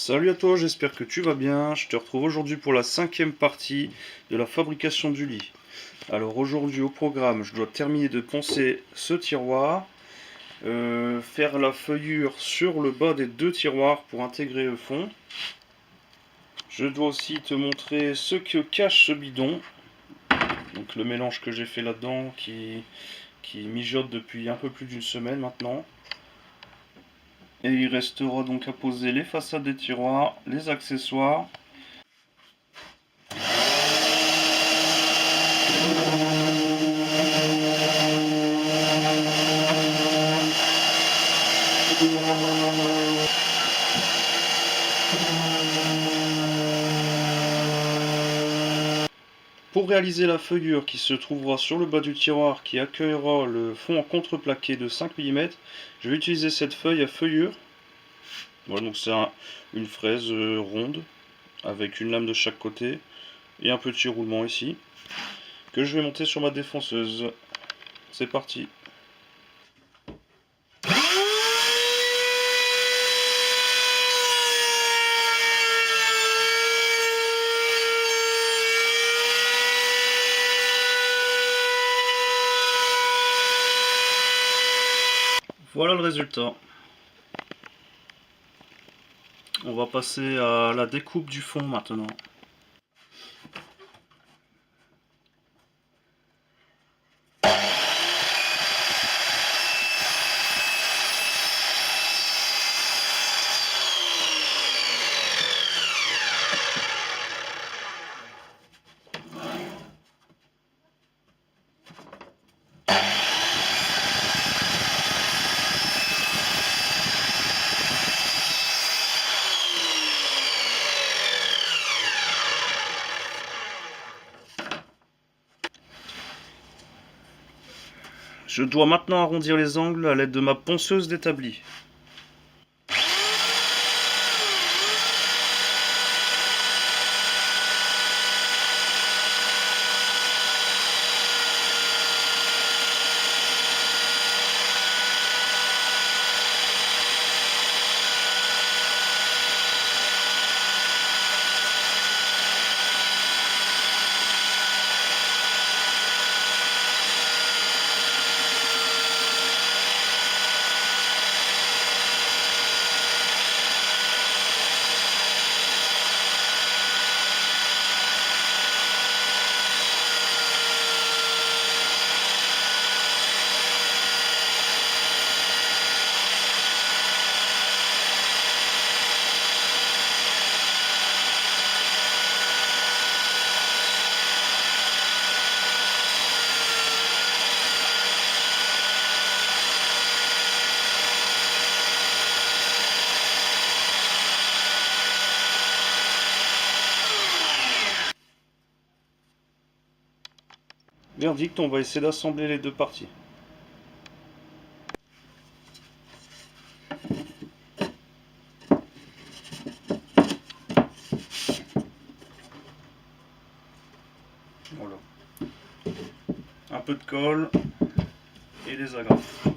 Salut à toi, j'espère que tu vas bien. Je te retrouve aujourd'hui pour la 5e partie de la fabrication du lit. Alors aujourd'hui au programme, je dois terminer de poncer ce tiroir, faire la feuillure sur le bas des deux tiroirs pour intégrer le fond. Je dois aussi te montrer ce que cache ce bidon. Donc le mélange que j'ai fait là-dedans qui mijote depuis un peu plus d'une semaine maintenant. Et il restera donc à poser les façades des tiroirs, les accessoires. Pour réaliser la feuillure qui se trouvera sur le bas du tiroir qui accueillera le fond en contreplaqué de 5 mm, je vais utiliser cette feuille à feuillure. Voilà, donc c'est une fraise ronde avec une lame de chaque côté et un petit roulement ici que je vais monter sur ma défonceuse. C'est parti. Voilà le résultat. On va passer à la découpe du fond maintenant. Je dois maintenant arrondir les angles à l'aide de ma ponceuse d'établi. Verdict, on va essayer d'assembler les deux parties. Voilà. Un peu de colle et les agrafes.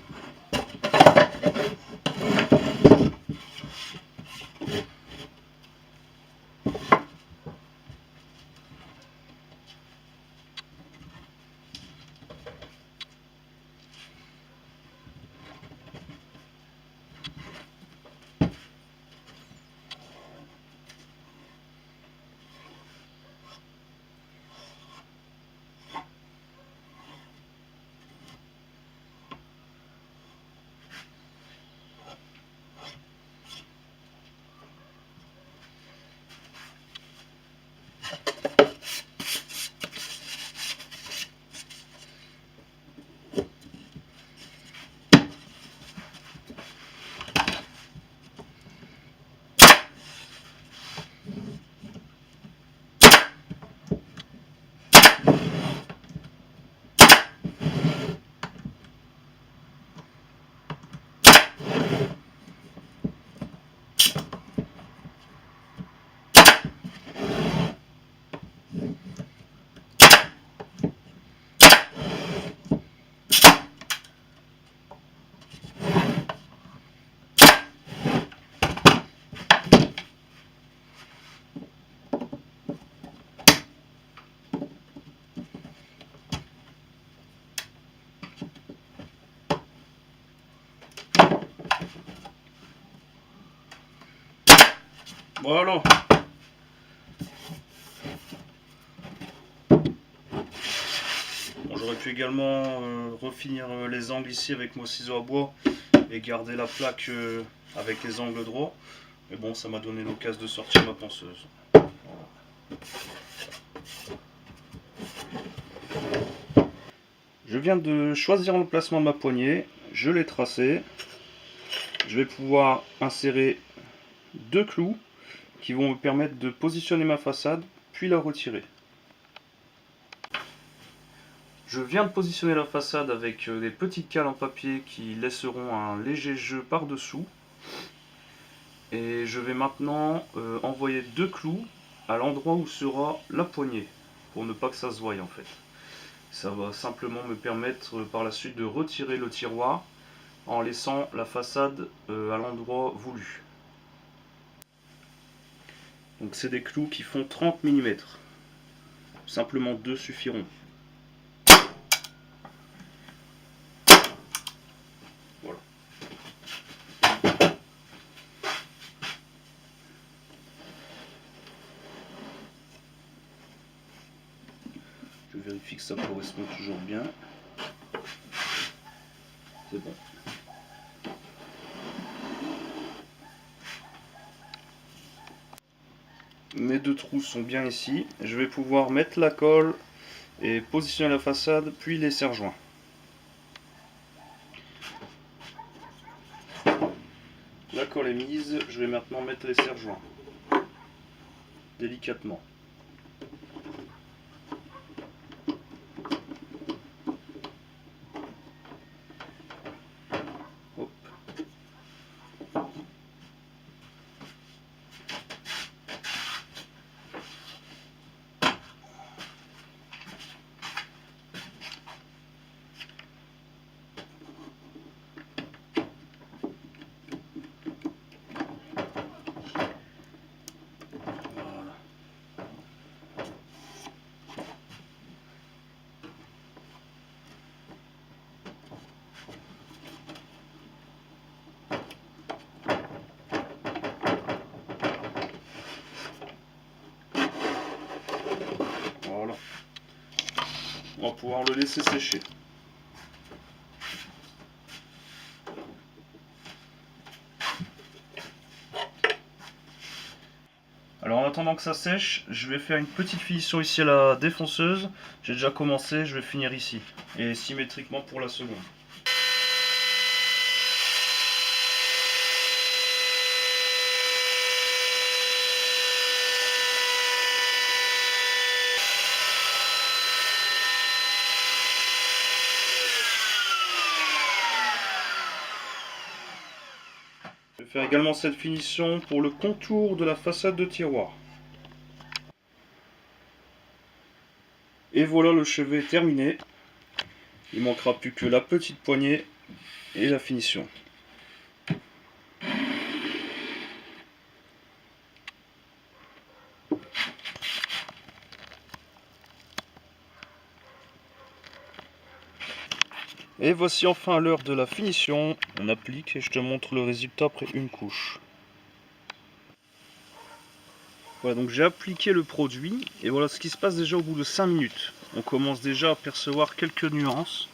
Voilà. Bon, j'aurais pu également refinir les angles ici avec mon ciseau à bois et garder la plaque avec les angles droits. Mais bon, ça m'a donné l'occasion de sortir ma ponceuse. Je viens de choisir le placement de ma poignée, je l'ai tracé. Je vais pouvoir insérer deux clous qui vont me permettre de positionner ma façade, puis la retirer. Je viens de positionner la façade avec des petites cales en papier qui laisseront un léger jeu par-dessous. Et je vais maintenant envoyer deux clous à l'endroit où sera la poignée, pour ne pas que ça se voie en fait. Ça va simplement me permettre par la suite de retirer le tiroir en laissant la façade à l'endroit voulu. Donc c'est des clous qui font 30 mm. Simplement deux suffiront. Voilà. Je vérifie que ça correspond toujours bien. C'est bon. Mes deux trous sont bien ici. Je vais pouvoir mettre la colle et positionner la façade, puis les serre-joints. La colle est mise, je vais maintenant mettre les serre-joints. Délicatement. Hop. Voilà. On va pouvoir le laisser sécher. Alors en attendant que ça sèche, je vais faire une petite finition ici à la défonceuse. J'ai déjà commencé, je vais finir ici. Et symétriquement pour la seconde. Je vais faire également cette finition pour le contour de la façade de tiroir. Et voilà, le chevet est terminé. Il manquera plus que la petite poignée et la finition. Et voici enfin l'heure de la finition. On applique et je te montre le résultat après une couche. Voilà, donc j'ai appliqué le produit et voilà ce qui se passe déjà au bout de 5 minutes. On commence déjà à percevoir quelques nuances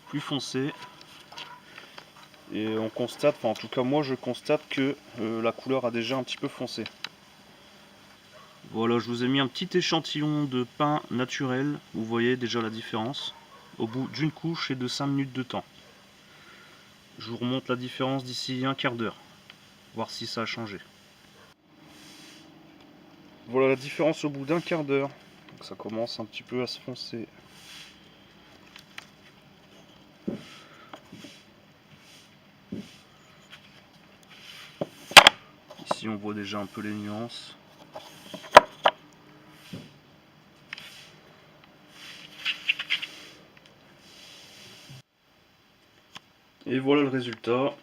plus foncées. Et on constate, enfin en tout cas moi je constate que la couleur a déjà un petit peu foncé. Voilà, je vous ai mis un petit échantillon de pain naturel. Vous voyez déjà la différence au bout d'une couche et de 5 minutes de temps. Je vous remonte la différence d'ici un quart d'heure, voir si ça a changé. Voilà la différence au bout d'un quart d'heure. Ça commence un petit peu à se foncer. Ici on voit déjà un peu les nuances. Et voilà le résultat.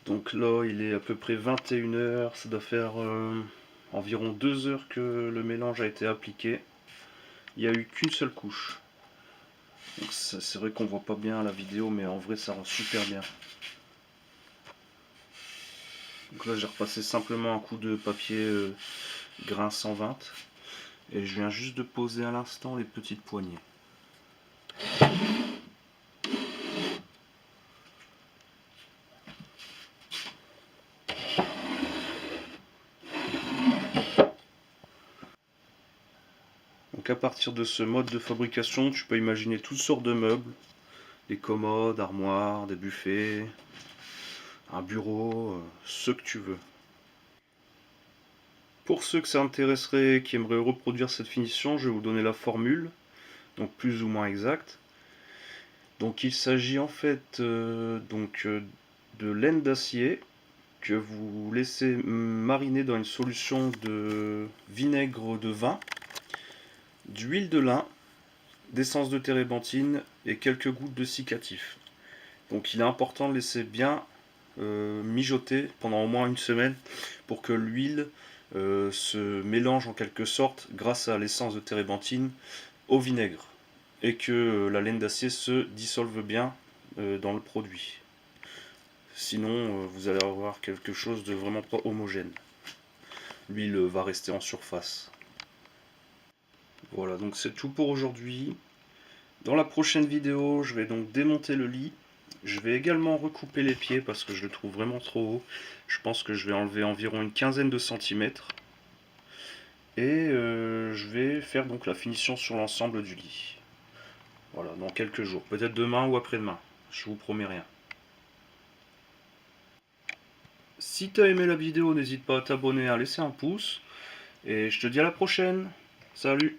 Donc là il est à peu près 21 h, ça doit faire environ 2 heures que le mélange a été appliqué. Il n'y a eu qu'une seule couche. C'est vrai qu'on voit pas bien à la vidéo, mais en vrai ça rend super bien. Donc là j'ai repassé simplement un coup de papier grain 120 et je viens juste de poser à l'instant les petites poignées. Donc à partir de ce mode de fabrication, tu peux imaginer toutes sortes de meubles, des commodes, armoires, des buffets, un bureau, ce que tu veux. Pour ceux que ça intéresserait, qui aimeraient reproduire cette finition, je vais vous donner la formule, donc plus ou moins exacte. Donc il s'agit en fait de laine d'acier que vous laissez mariner dans une solution de vinaigre de vin, d'huile de lin, d'essence de térébenthine et quelques gouttes de cicatif. Donc il est important de laisser bien mijoter pendant au moins une semaine pour que l'huile se mélange en quelque sorte grâce à l'essence de térébenthine au vinaigre et que la laine d'acier se dissolve bien dans le produit. Sinon vous allez avoir quelque chose de vraiment pas homogène. L'huile va rester en surface. Voilà, donc c'est tout pour aujourd'hui. Dans la prochaine vidéo, je vais donc démonter le lit. Je vais également recouper les pieds parce que je le trouve vraiment trop haut. Je pense que je vais enlever environ une quinzaine de centimètres. Et je vais faire donc la finition sur l'ensemble du lit. Voilà, dans quelques jours. Peut-être demain ou après-demain. Je vous promets rien. Si tu as aimé la vidéo, n'hésite pas à t'abonner, à laisser un pouce. Et je te dis à la prochaine. Salut!